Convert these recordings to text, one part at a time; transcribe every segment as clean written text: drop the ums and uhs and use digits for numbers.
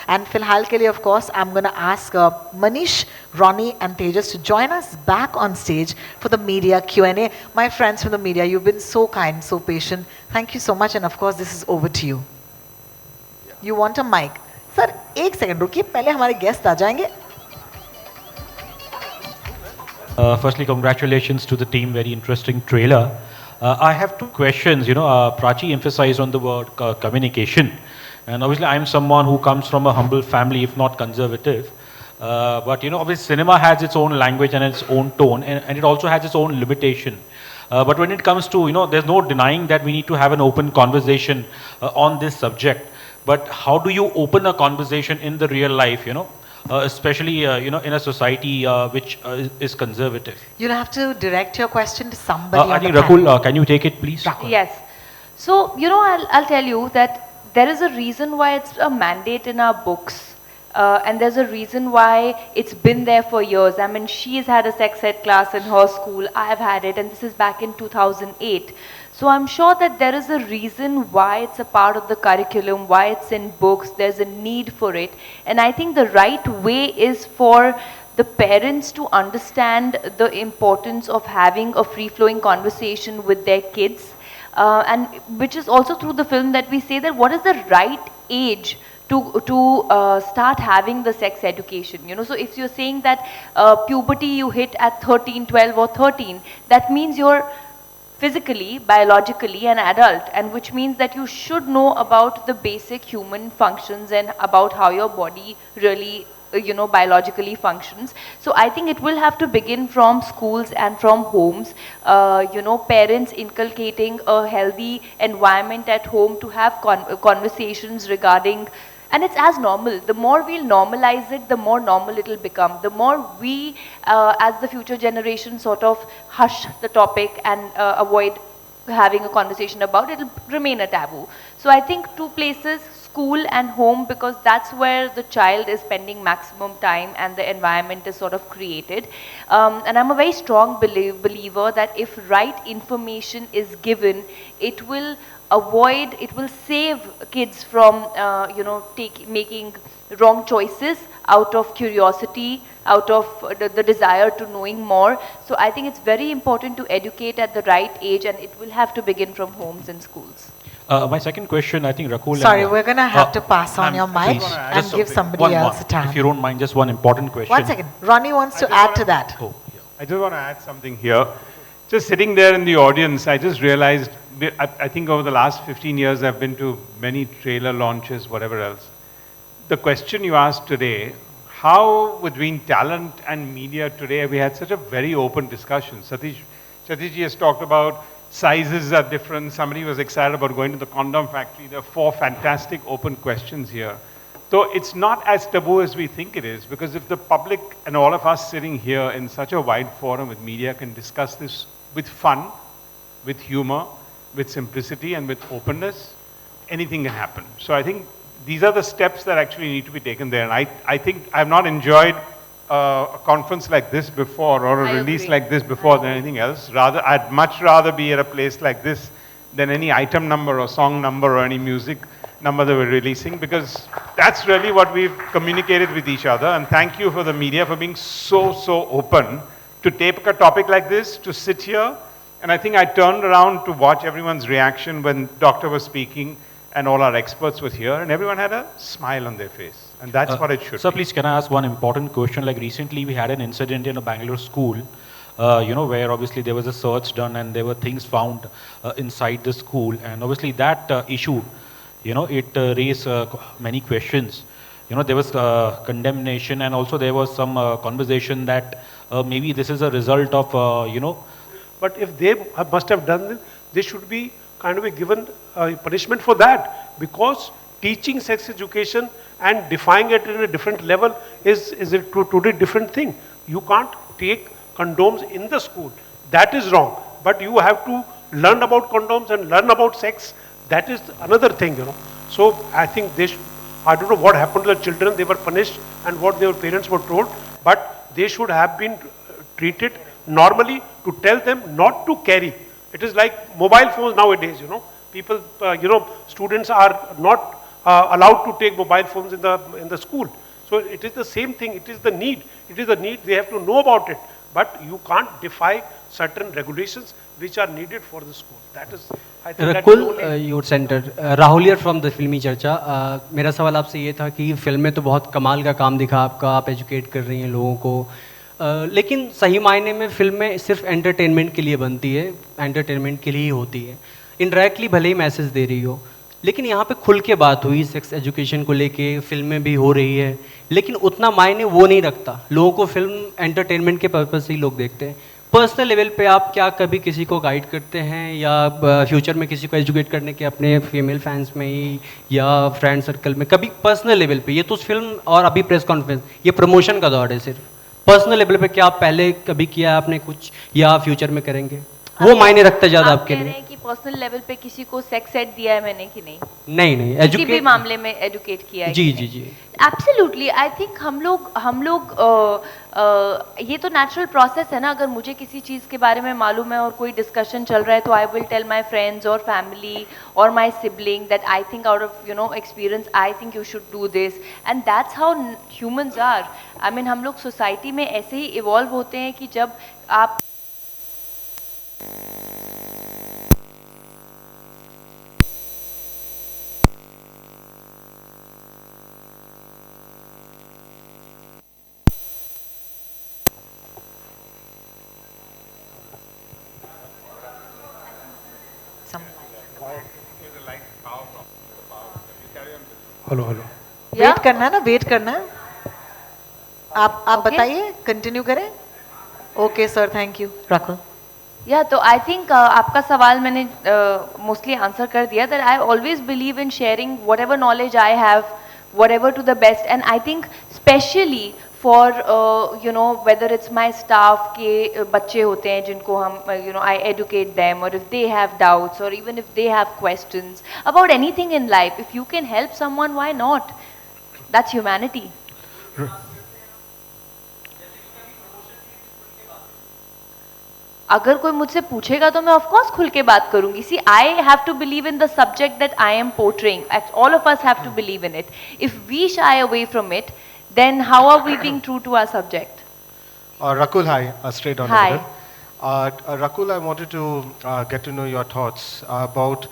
And Filhal ke liye, of course, I'm going to ask Manish, Ronnie, and Tejas to join us back on stage for the media Q&A. My friends from the media, you've been so kind, so patient. Thank you so much. And of course, this is over to you. You want a mic? Sir, एक second रुकिए, पहले हमारे guest आ जाएंगे. Firstly, congratulations to the team. Very interesting trailer. I have two questions. Prachi emphasized on the word communication. And obviously, I'm someone who comes from a humble family, if not conservative. But, obviously, cinema has its own language and its own tone, and it also has its own limitation. But when it comes to, there's no denying that we need to have an open conversation on this subject. But how do you open a conversation in the real life, especially, in a society which is conservative? You'll have to direct your question to somebody. I think Rakul, can you take it, please? Rakul. Yes. So, I'll tell you that there is a reason why it's a mandate in our books. And there's a reason why it's been there for years. I mean, she's had a sex ed class in her school. I've had it, and this is back in 2008. So I'm sure that there is a reason why it's a part of the curriculum, why it's in books. There's a need for it. And I think the right way is for the parents to understand the importance of having a free-flowing conversation with their kids. And which is also through the film that we say that what is the right age to start having the sex education. So if you're saying that puberty you hit at 13, 12 or 13, that means you're physically, biologically an adult, and which means that you should know about the basic human functions and about how your body really biologically functions. So I think it will have to begin from schools and from homes, parents inculcating a healthy environment at home to have conversations regarding. And it's as normal. The more we'll normalize it, the more normal it'll become. The more we, as the future generation, sort of hush the topic and avoid having a conversation about it, it'll remain a taboo. So I think two places, school and home, because that's where the child is spending maximum time and the environment is sort of created. And I'm a very strong believer that if right information is given, it will save kids from, making wrong choices out of curiosity, out of the desire to knowing more. So I think it's very important to educate at the right age, and it will have to begin from homes and schools. My second question, I think Rakul. Sorry, we're going to have to pass on your mic and give somebody else a time. If you don't mind, just one important question. 1 second. Ronnie wants to add to that. Oh, yeah. I just want to add something here. Just sitting there in the audience, I just realized, I think over the last 15 years, I've been to many trailer launches, whatever else. The question you asked today, how between talent and media today, we had such a very open discussion. Satish has talked about sizes are different. Somebody was excited about going to the condom factory. There are 4 fantastic open questions here. So it's not as taboo as we think it is, because if the public and all of us sitting here in such a wide forum with media can discuss this with fun, with humor, with simplicity and with openness, anything can happen. So I think these are the steps that actually need to be taken there. And I think I've not enjoyed a conference like this before, or a release like this before, than anything else. Rather, I'd much rather be at a place like this than any item number or song number or any music number that we're releasing, because that's really what we've communicated with each other. And thank you for the media for being so open to take a topic like this, to sit here. And I think I turned around to watch everyone's reaction when Doctor was speaking and all our experts were here, and everyone had a smile on their face. And that's what it should Sir, be. please, can I ask one important question? Like recently we had an incident in a Bangalore school, where obviously there was a search done and there were things found inside the school. And obviously that issue, it raised many questions. There was condemnation, and also there was some conversation that maybe this is a result of, But if they must have done this, they should be kind of be given punishment for that, because teaching sex education and defining it in a different level is a totally different thing. You can't take condoms in the school. That is wrong. But you have to learn about condoms and learn about sex. That is another thing, So I think I don't know what happened to the children. They were punished and what their parents were told, but they should have been treated normally, to tell them not to carry. It is like mobile phones nowadays, People, students are not allowed to take mobile phones in the school. So it is the same thing. It is the need. It is the need. They have to know about it. But you can't defy certain regulations which are needed for the school. That is, I think, that is Rakul only. Your centre Rahul here from the फिल्मी चर्चा मेरा सवाल आपसे ये था कि film में तो बहुत कमाल का काम दिखा आपका, आप एजुकेट कर रही हैं लोगों को, लेकिन सही मायने में फिल्में सिर्फ एंटरटेनमेंट के लिए बनती है, एंटरटेनमेंट के लिए ही होती है, इनडायरेक्टली भले ही मैसेज दे रही हो, लेकिन यहाँ पे खुल के बात हुई सेक्स एजुकेशन को लेके, फिल्में भी हो रही है, लेकिन उतना मायने वो नहीं रखता, लोगों को फिल्म एंटरटेनमेंट के पर्पज से ही लोग देखते हैं। पर्सनल लेवल पे आप क्या कभी किसी को गाइड करते हैं या फ्यूचर में किसी को एजुकेट करने के अपने फीमेल फैंस में ही या फ्रेंड सर्कल में, कभी पर्सनल लेवल पे, ये तो फिल्म और अभी प्रेस कॉन्फ्रेंस, ये प्रमोशन का दौर है, सिर्फ पर्सनल लेवल पे क्या आप पहले कभी किया आपने कुछ या फ्यूचर में करेंगे, वो मायने रखता है ज़्यादा आपके लिए? कि पर्सनल लेवल पे किसी को सेक्स एड दिया है मैंने कि नहीं? नहीं, किसी भी मामले में एजुकेट किया है? जी। एब्सोल्युटली, आई थिंक हम लोग ये तो नेचुरल प्रोसेस है ना, अगर मुझे किसी चीज़ के बारे में मालूम है और कोई डिस्कशन चल रहा है तो I will tell my friends और फैमिली और my sibling that I think out of experience I think you should do this, and that's how humans are. I mean हम लोग सोसाइटी में ऐसे ही इवॉल्व होते हैं कि जब आप हेलो वेट करना है ना, वेट करना है। आप बताइए, कंटिन्यू करें। Okay sir, thank you. Rakul. या तो आई थिंक आपका सवाल मैंने मोस्टली आंसर कर दिया, that I always believe in sharing whatever knowledge I have, whatever to the best, and I think specially for whether it's my staff के बच्चे होते हैं जिनको हम I educate them, or if they have doubts or even if they have questions about anything in life, if you can help someone, why not? That's humanity. अगर कोई मुझसे पूछेगा तो मैं ऑफ कोर्स खुल के बात करूंगी। See, I have to believe in the subject that I am portraying, all of us have to believe in it. If we shy away from it, then how are we being true to our subject? Rakul, hi, straight on. Hi. The middle. Rakul, I wanted to get to know your thoughts about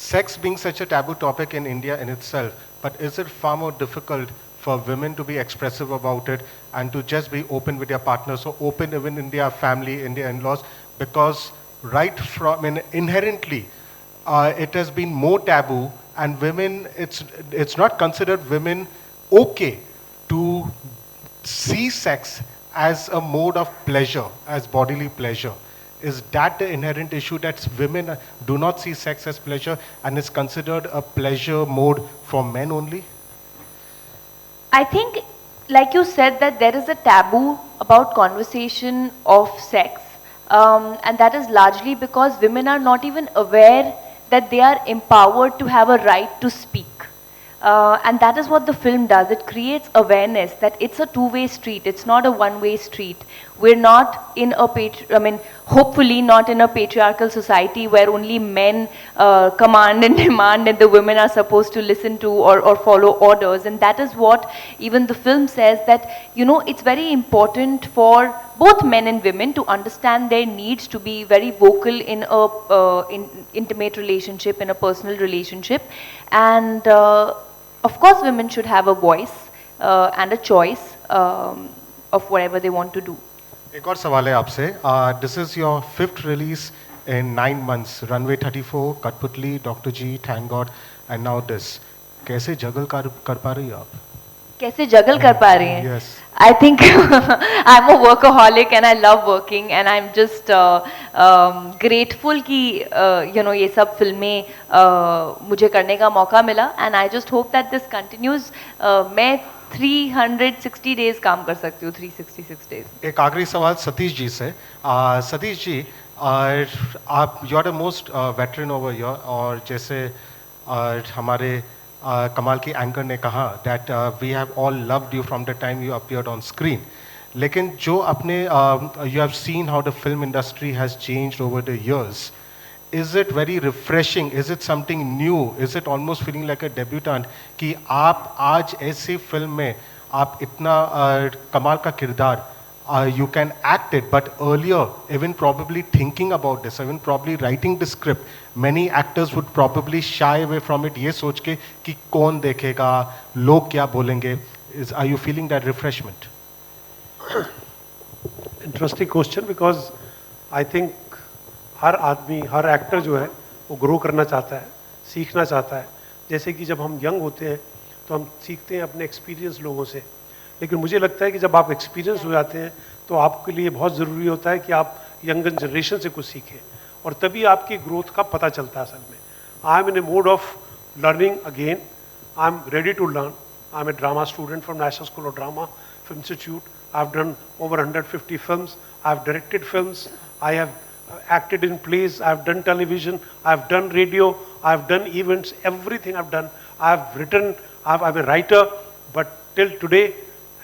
sex being such a taboo topic in India in itself, but is it far more difficult for women to be expressive about it and to just be open with their partners, so open even in their family, in their in-laws, because right from inherently it has been more taboo, and women, it's not considered women okay to see sex as a mode of pleasure, as bodily pleasure. Is that the inherent issue, that women do not see sex as pleasure and is considered a pleasure mode for men only? I think, like you said, that there is a taboo about conversation of sex, and that is largely because women are not even aware that they are empowered to have a right to speak. And that is what the film does. It creates awareness that it's a two-way street. It's not a one-way street. We're not in a hopefully not in a patriarchal society where only men command and demand and the women are supposed to listen to or follow orders. And that is what even the film says, that it's very important for both men and women to understand their needs, to be very vocal in a intimate relationship, in a personal relationship. And of course women should have a voice and a choice of whatever they want to do. एक और सवाल है आपसे. This is your 5th release in 9 months. Runway 34, Katputli, Dr. G, Thank God, and now this. कैसे जगल कर पा रही हो आप? कैसे जगल कर पा रही हैं? Yes. I think I'm a workaholic and I love working, and I'm just grateful कि ये सब फिल्में मुझे करने का मौका मिला, and I just hope that this continues. मैं 360 days काम कर सकती हूँ, 366 days. एक आखिरी सवाल सतीश जी से. सतीश जी, आप you are the most veteran over here, और जैसे हमारे कमाल की एंकर ने कहा that we have all loved you from the time you appeared on screen, लेकिन जो अपने you have seen how the film industry has changed over the years, is it very refreshing? Is it something new? Is it almost feeling like a debutant कि आप आज ऐसी film में आप इतना कमाल का किरदार you can act it, but earlier, even probably thinking about this, even probably writing the script, many actors would probably shy away from it ये सोच के कि कौन देखेगा, लोग क्या बोलेंगे. Are you feeling that refreshment? Interesting question, because I think हर आदमी, हर एक्टर जो है वो ग्रो करना चाहता है, सीखना चाहता है. जैसे कि जब हम यंग होते हैं तो हम सीखते हैं अपने एक्सपीरियंस लोगों से, लेकिन मुझे लगता है कि जब आप एक्सपीरियंस हो जाते हैं तो आपके लिए बहुत ज़रूरी होता है कि आप यंगर जनरेशन से कुछ सीखें, और तभी आपकी ग्रोथ का पता चलता है. असल में I am in a mode of learning again. I am ready to learn. I am a drama student from National School of Drama film institute. I have done over 150 films. I have directed films. I have acted in plays. I have done television. I have done radio. I have done events. Everything I've done. I have written. I'm a writer. But till today,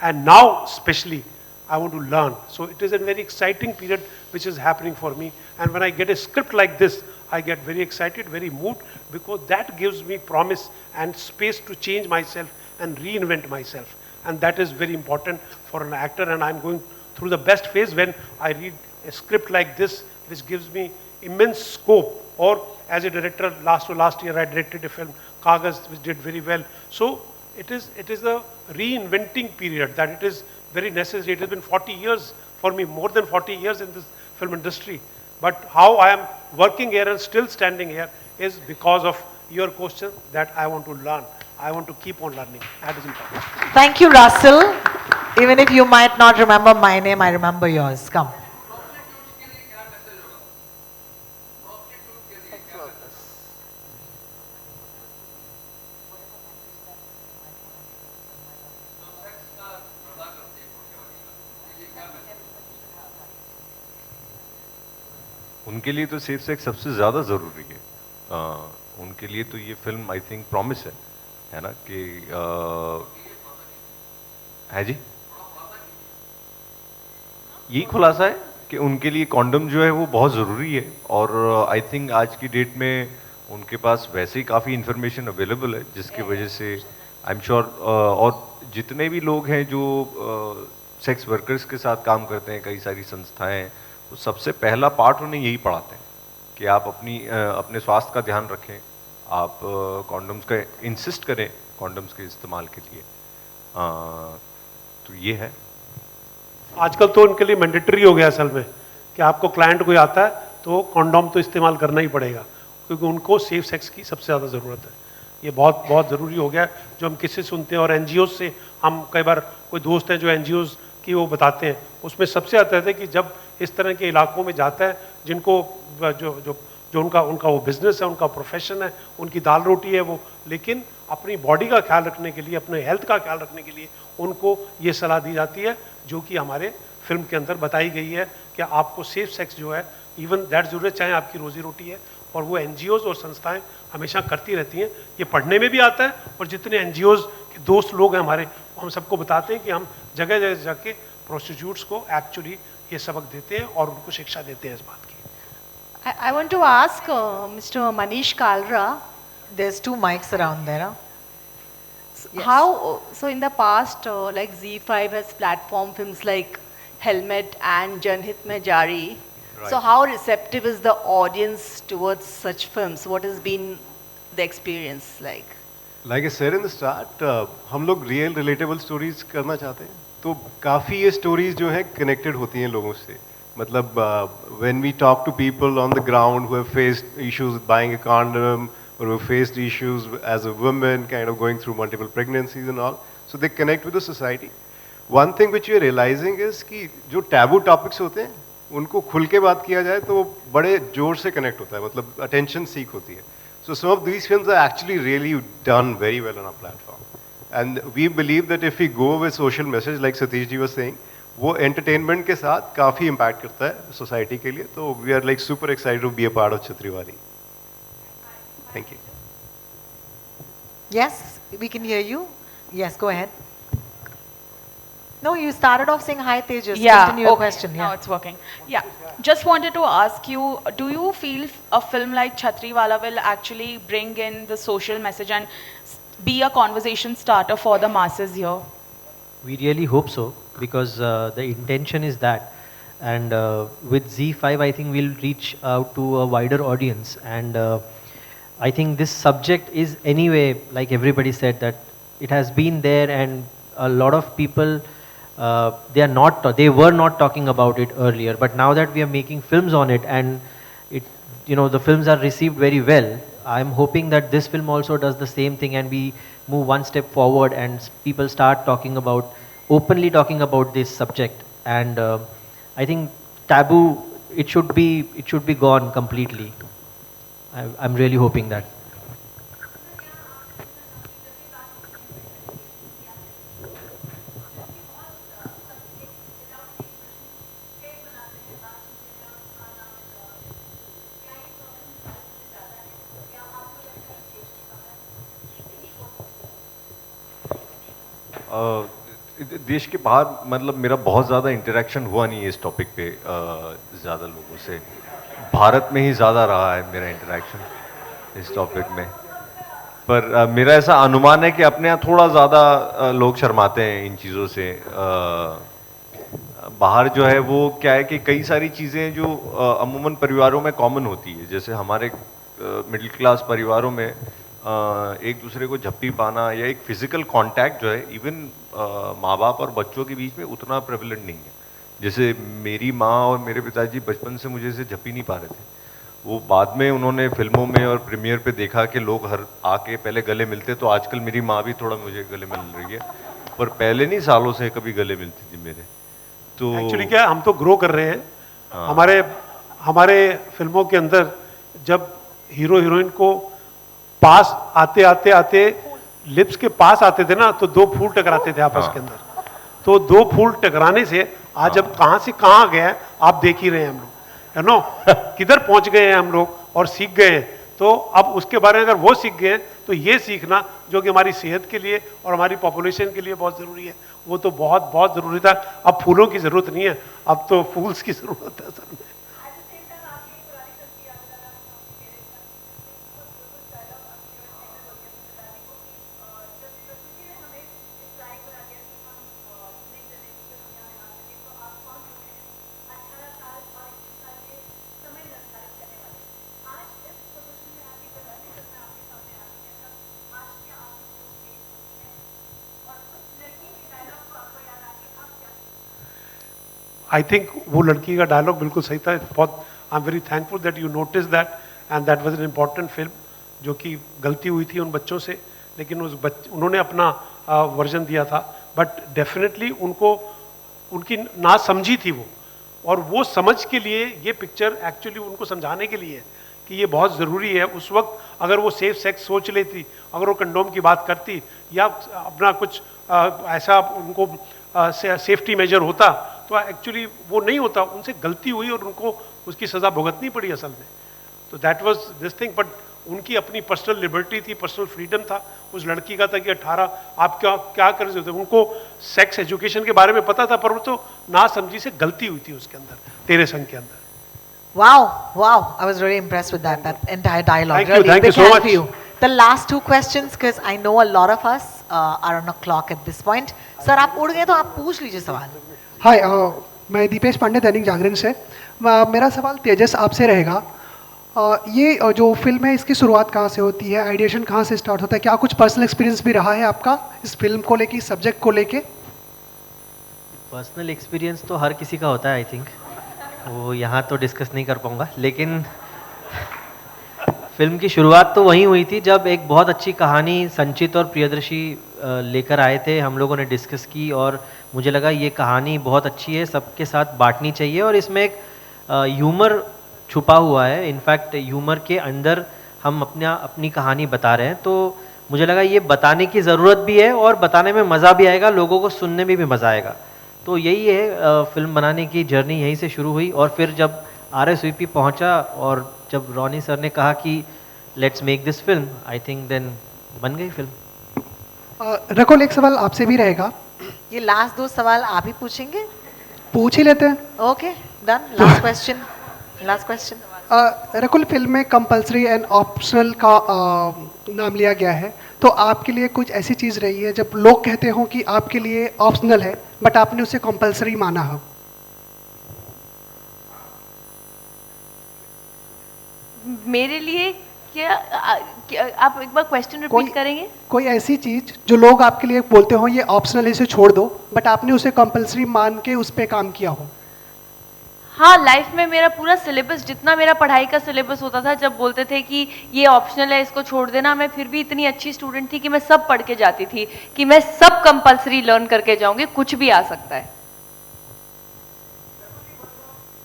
and now especially, I want to learn. So it is a very exciting period which is happening for me. And when I get a script like this, I get very excited, very moved, because that gives me promise and space to change myself and reinvent myself. And that is very important for an actor. And I'm going through the best phase when I read a script like this, which gives me immense scope. Or as a director, last year I directed a film, Kagaz, which did very well. So it is a reinventing period that it is very necessary. It has been 40 years for me, more than 40 years in this film industry. But how I am working here and still standing here is because of your question, that I want to learn. I want to keep on learning. That is important. Thank you, Russell. Even if you might not remember my name, I remember yours. Come. उनके लिए तो safe sex सबसे ज़्यादा ज़रूरी है. उनके लिए तो ये फिल्म आई थिंक प्रॉमिस है ना कि है जी, यही खुलासा है कि उनके लिए कॉन्डम जो है वो बहुत ज़रूरी है. और आई थिंक आज की डेट में उनके पास वैसे ही काफ़ी इन्फॉर्मेशन अवेलेबल है, जिसकी वजह से आई एम श्योर और जितने भी लोग हैं जो सेक्स वर्कर्स के साथ काम करते हैं, कई सारी संस्थाएं हैं, तो सबसे पहला पार्ट उन्हें यही पढ़ाते हैं कि आप अपने स्वास्थ्य का ध्यान रखें, आप कॉन्डम्स का इंसिस्ट करें कॉन्डम्स के इस्तेमाल के लिए. तो ये है. आजकल तो उनके लिए मैंडेटरी हो गया असल में कि आपको क्लाइंट कोई आता है तो कॉन्डोम तो इस्तेमाल करना ही पड़ेगा, क्योंकि उनको सेफ सेक्स की सबसे ज़्यादा ज़रूरत है. ये बहुत बहुत ज़रूरी हो गया है. जो हम किससे सुनते हैं और एनजीओ से, हम कई बार कोई दोस्त हैं जो एनजीओ की वो बताते हैं, उसमें सबसे आता है कि जब इस तरह के इलाकों में जाता है जिनको जो उनका वो बिजनेस है, उनका प्रोफेशन है, उनकी दाल रोटी है वो, लेकिन अपनी बॉडी का ख्याल रखने के लिए, अपने हेल्थ का ख्याल रखने के लिए उनको ये सलाह दी जाती है, जो कि हमारे फिल्म के अंदर बताई गई है कि आपको सेफ सेक्स जो है, इवन दैट ज़रूरत चाहे आपकी रोजी रोटी है, और वो एनजीओज और संस्थाएं हमेशा करती रहती हैं. ये पढ़ने में भी आता है, और जितने एनजीओज के दोस्त लोग हैं हमारे, हम सबको बताते हैं कि हम जगह जगह जाके प्रोस्टिट्यूट्स को एक्चुअली ये सबक देते हैं और उनको शिक्षा देते हैं इस बात की. I want to ask Mr. Manish Kalra. There's 2 mics around there. Huh? Yes. How, so in the past, like Z5 has platformed films like Helmet and Janhit Mein Jari. Right. So how receptive is the audience towards such films? What has been the experience like? Like I said in the start, हम लोग real relatable stories करना चाहते हैं, तो काफ़ी ये stories जो हैं connected होती हैं लोगों से. मतलब when we talk to people on the ground who have faced issues with buying a condom, or who have faced issues as a woman kind of going through multiple pregnancies and all, so they connect with the society. One thing which we are realizing is कि जो taboo topics होते हैं उनको खुल के बात किया जाए तो वो बड़े जोर से connect होता है, मतलब attention seek होती है. So some of these films are actually really done very well on our platform, and we believe that if we go with social message like Satish ji was saying, वो entertainment के साथ काफ़ी impact करता है society के लिए. तो we are like super excited to be a part of Chhatriwali. Thank you. Yes, we can hear you. Yes, go ahead. No, you started off saying hi, Tejas. Yeah, Continue your okay. question. Now Yeah. it's working. Yeah, just wanted to ask you, do you feel a film like Chhatriwali will actually bring in the social message and be a conversation starter for the masses here? We really hope so because the intention is that. And with Z5, I think we'll reach out to a wider audience. And I think this subject is anyway, like everybody said, that it has been there, and a lot of people they were not talking about it earlier. But now that we are making films on it, and it, the films are received very well. I'm hoping that this film also does the same thing, and we move one step forward, and people start openly talking about this subject. And I think taboo, it should be gone completely. I'm really hoping that. देश के बाहर मतलब मेरा बहुत ज़्यादा interaction हुआ नहीं है इस टॉपिक पे ज़्यादा लोगों से। भारत में ही ज़्यादा रहा है मेरा इंटरेक्शन इस टॉपिक में। पर मेरा ऐसा अनुमान है कि अपने यहाँ थोड़ा ज़्यादा लोग शर्माते हैं इन चीज़ों से। बाहर जो है वो क्या है कि कई सारी चीज़ें जो अमूमन परिवारों में कॉमन होती है, जैसे हमारे मिडिल क्लास परिवारों में एक दूसरे को झप्पी पाना या एक फिजिकल कांटेक्ट जो है इवन माँ बाप और बच्चों के बीच में उतना प्रेवलेंट नहीं है। जैसे मेरी माँ और मेरे पिताजी बचपन से मुझे से झप्पी नहीं पा रहे थे। वो बाद में उन्होंने फिल्मों में और प्रीमियर पे देखा कि लोग हर आके पहले गले मिलते, तो आजकल मेरी माँ भी थोड़ा मुझे गले मिल रही है, पर पहले नहीं सालों से कभी गले मिलती थी मेरे। तो एक्चुअली क्या हम तो ग्रो कर रहे हैं। हाँ। हमारे फिल्मों के अंदर जब हीरो हीरोइन को पास आते लिप्स के पास आते थे ना, तो दो फूल टकराते थे आपस के अंदर। तो दो फूल टकराने से आज जब कहां से कहां गए हैं आप देख ही रहे हैं हम लोग, है नो किधर पहुंच गए हैं हम लोग और सीख गए हैं। तो अब उसके बारे में अगर वो सीख गए तो ये सीखना जो कि हमारी सेहत के लिए और हमारी पॉपुलेशन के लिए बहुत ज़रूरी है, वो तो बहुत बहुत ज़रूरी था। अब फूलों की ज़रूरत नहीं है, अब तो फूल्स की ज़रूरत है सर में। आई थिंक वो लड़की का डायलॉग बिल्कुल सही था। बहुत I am very thankful that you notice that and that was an important film. जो कि गलती हुई थी उन बच्चों से, लेकिन उन्होंने अपना वर्जन दिया था। बट डेफिनेटली उनकी ना समझी थी वो, और वो समझ के लिए ये पिक्चर एक्चुअली उनको समझाने के लिए कि ये बहुत ज़रूरी है। उस वक्त अगर वो सेफ सेक्स सोच लेती, अगर वो कंडोम की बात करती या अपना कुछ ऐसा उनको सेफ्टी मेजर होता, तो एक्चुअली वो नहीं होता। उनसे गलती हुई और उनको उसकी सज़ा भुगतनी पड़ी असल में। तो that was this thing. But उनकी अपनी पर्सनल लिबर्टी थी, पर्सनल फ्रीडम था। उस लड़की का था कि 18 आप क्या कर सकते थे। उनको सेक्स एजुकेशन के बारे में पता था, पर वो तो ना समझी से गलती हुई थी उसके अंदर, तेरे संग के अंदर। Wow, I was really impressed with that entire dialogue. Thank you, really, thank you big so hand much. for you. The last two questions, because I know a lot of us are on a clock at this point. Sir, आप उड़ गए तो आप पूछ लीजिए सवाल। हाय, मैं दीपेश पांडे, दैनिक जागरण से। मेरा सवाल तेजस आपसे रहेगा। ये जो फिल्म है इसकी शुरुआत कहाँ से होती है, आइडिएशन कहाँ से स्टार्ट होता है? क्या कुछ पर्सनल एक्सपीरियंस भी रहा है आपका इस फिल्म को लेके, इस सब्जेक्ट को लेके? पर्सनल एक्सपीरियंस तो हर किसी का होता है, आई थिंक वो यहाँ तो डिस्कस नहीं कर पाऊँगा। लेकिन फिल्म की शुरुआत तो वहीं हुई थी जब एक बहुत अच्छी कहानी संचित और प्रियदर्शी लेकर आए थे। हम लोगों ने डिस्कस की और मुझे लगा ये कहानी बहुत अच्छी है, सबके साथ बांटनी चाहिए, और इसमें एक ह्यूमर छुपा हुआ है। इनफैक्ट ह्यूमर के अंदर हम अपनी कहानी बता रहे हैं, तो मुझे लगा ये बताने की ज़रूरत भी है और बताने में मज़ा भी आएगा, लोगों को सुनने में भी मज़ा आएगा। तो यही है, फिल्म बनाने की जर्नी यहीं से शुरू हुई। और फिर जब RSVP पहुंचा और जब रॉनी सर ने कहा कि let's make this film, I think then बन गई फिल्म। रकुल, एक सवाल आपसे भी रहेगा। ये लास्ट 2 सवाल आप ही पूछेंगे? पूछ ही लेते हैं. Okay, done. Last question. Last question. Rakul, film में कंपलसरी एंड ऑप्शनल का नाम लिया गया है, तो आपके लिए कुछ ऐसी चीज़ रही है जब लोग कहते हो कि आपके लिए ऑप्शनल है बट आपने उसे कंपलसरी माना हो? मेरे लिए क्या, आप एक बार क्वेश्चन रिपीट करेंगे? कोई ऐसी चीज़ जो लोग आपके लिए बोलते हो ये ऑप्शनल है, इसे छोड़ दो, बट आपने उसे कंपलसरी मान के उस पर काम किया हो? हाँ, लाइफ में मेरा पूरा सिलेबस, जितना मेरा पढ़ाई का सिलेबस होता था, जब बोलते थे कि ये ऑप्शनल है, इसको छोड़ देना, मैं फिर भी इतनी अच्छी स्टूडेंट थी कि मैं सब पढ़ के जाती थी कि मैं सब कंपलसरी लर्न करके जाऊंगी, कुछ भी आ सकता है.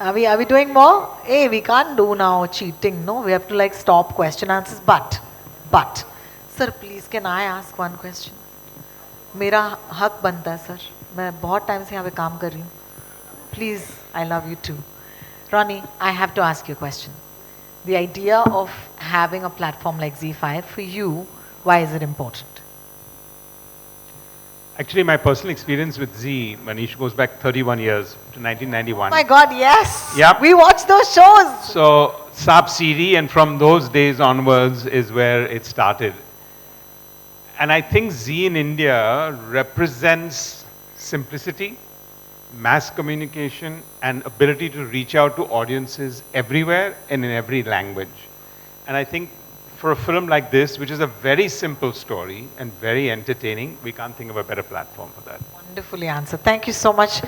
Are we doing more? Hey, we can't do now cheating. No, we have to like stop question answers. But, sir, please, can I ask one question? मेरा हक बनता है सर. मैं बहुत टाइम से यहाँ पे काम कर रही हूँ. Please, I love you too. Ronnie, I have to ask you a question. The idea of having a platform like Z5 for you, why is it important? Actually, my personal experience with Z, Manish, goes back 31 years to 1991. Oh my God, yes. Yep. We watched those shows. So, Saab CD, and from those days onwards is where it started. And I think Z in India represents simplicity, mass communication, and ability to reach out to audiences everywhere and in every language. And I think for a film like this, which is a very simple story and very entertaining, we can't think of a better platform for that. Wonderfully answered. Thank you so much,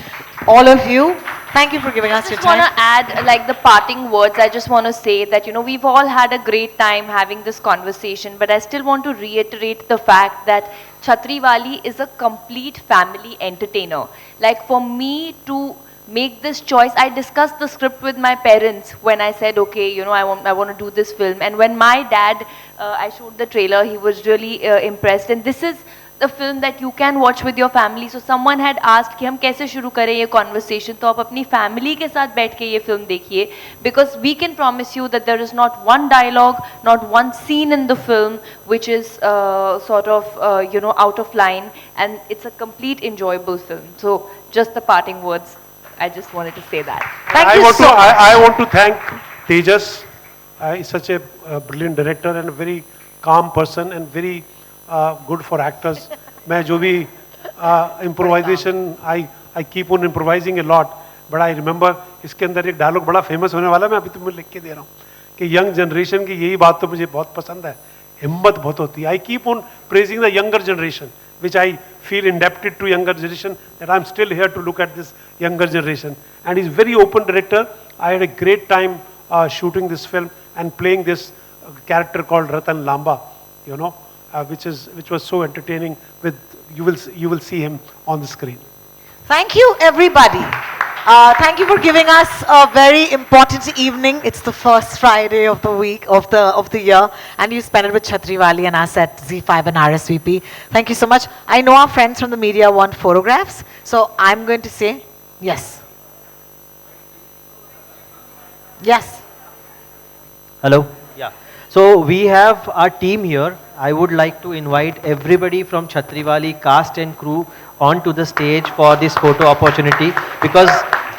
all of you. Thank you for giving us I your just want time. to add like the parting words. I just want to say that, you know, we've all had a great time having this conversation, but I still want to reiterate the fact that Chhatriwali is a complete family entertainer. Like for me to make this choice, I discussed the script with my parents when I said, okay, you know, I want to do this film. And when my dad, I showed the trailer, he was really impressed. And this is the film that you can watch with your family. So someone had asked कि हम कैसे शुरू करें ये conversation, तो आप अपनी family के साथ बैठ के ये film देखिए, because we can promise you that there is not one dialogue, not one scene in the film which is sort of you know, out of line, and it's a complete enjoyable film. So just the parting words. I just wanted to say that. Thank you so much. I want to thank Tejas. He's such a brilliant director and a very calm person and very good for actors. मैं जो भी improvisation, I keep on improvising a lot. But I remember इसके अंदर एक dialogue बड़ा famous होने वाला है, मैं अभी तुम्हें लिख के दे रहा हूँ कि young generation की यही बात तो मुझे बहुत पसंद है, हिम्मत बहुत होती है. I keep on praising the younger generation, which I feel indebted to younger generation, that I'm still here to look at this younger generation. And he's very open director. I had a great time shooting this film and playing this character called Ratan Lamba, you know, which was so entertaining. With you will see him on the screen. Thank you, everybody. Thank you for giving us a very important evening. It's the first Friday of the week, of the year, and you spent it with Chhatriwali and us at Z5 and RSVP. Thank you so much. I know our friends from the media want photographs, so I'm going to say yes. Yes. Hello. Yeah. So we have our team here. I would like to invite everybody from Chhatriwali cast and crew onto the stage for this photo opportunity, because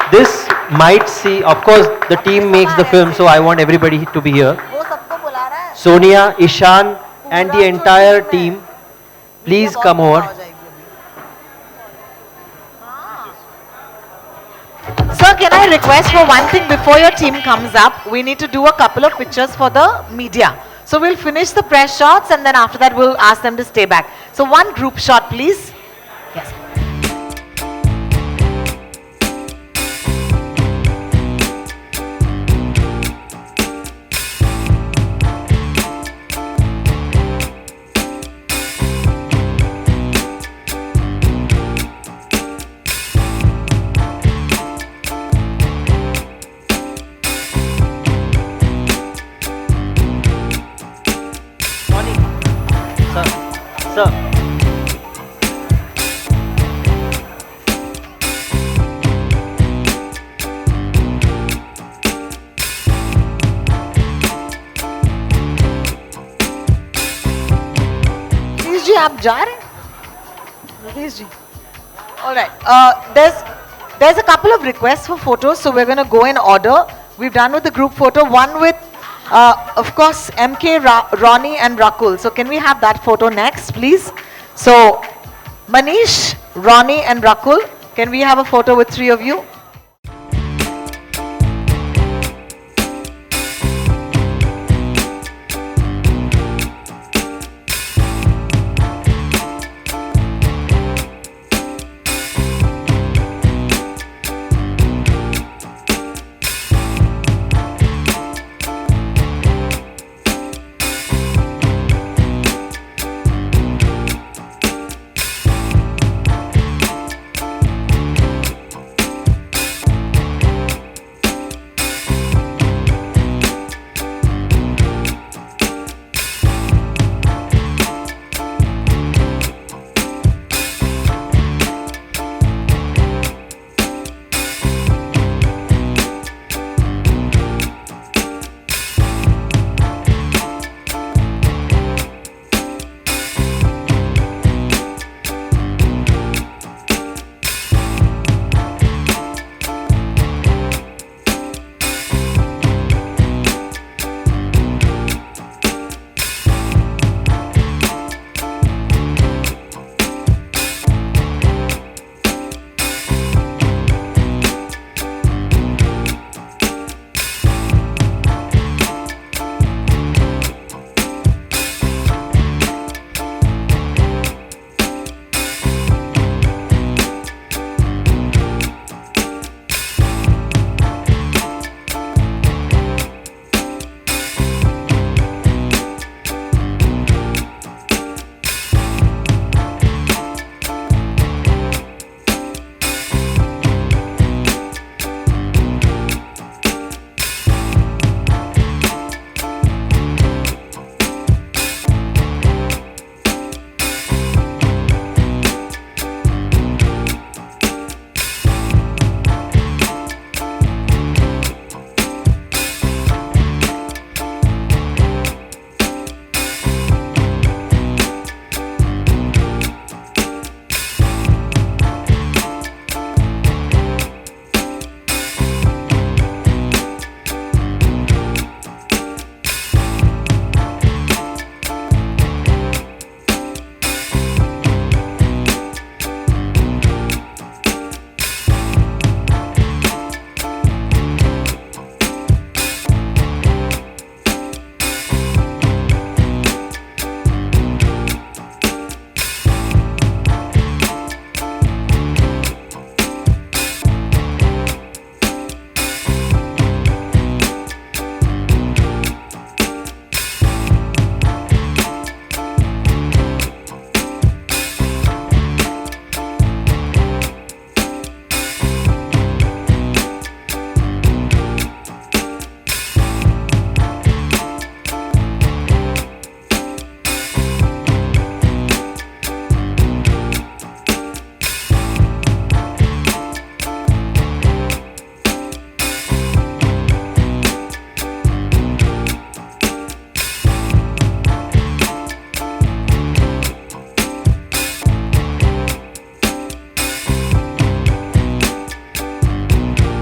this might see, of course the team makes the film, so I want everybody to be here. Sonia, Ishan and the entire team, please come over. Sir, can I request for one thing before your team comes up? We need to do a couple of pictures for the media. So we'll finish the press shots and then after that we'll ask them to stay back. So one group shot, please. Yes. Sir. जी आप जा रहे हैं? Ramesh ji All right. There's a couple of requests for photos, so we're going to go in order. We've done with the group photo. One with, of course, MK, Ronnie, and Rakul. So can we have that photo next, please? So, Manish, Ronnie, and Rakul. Can we have a photo with three of you?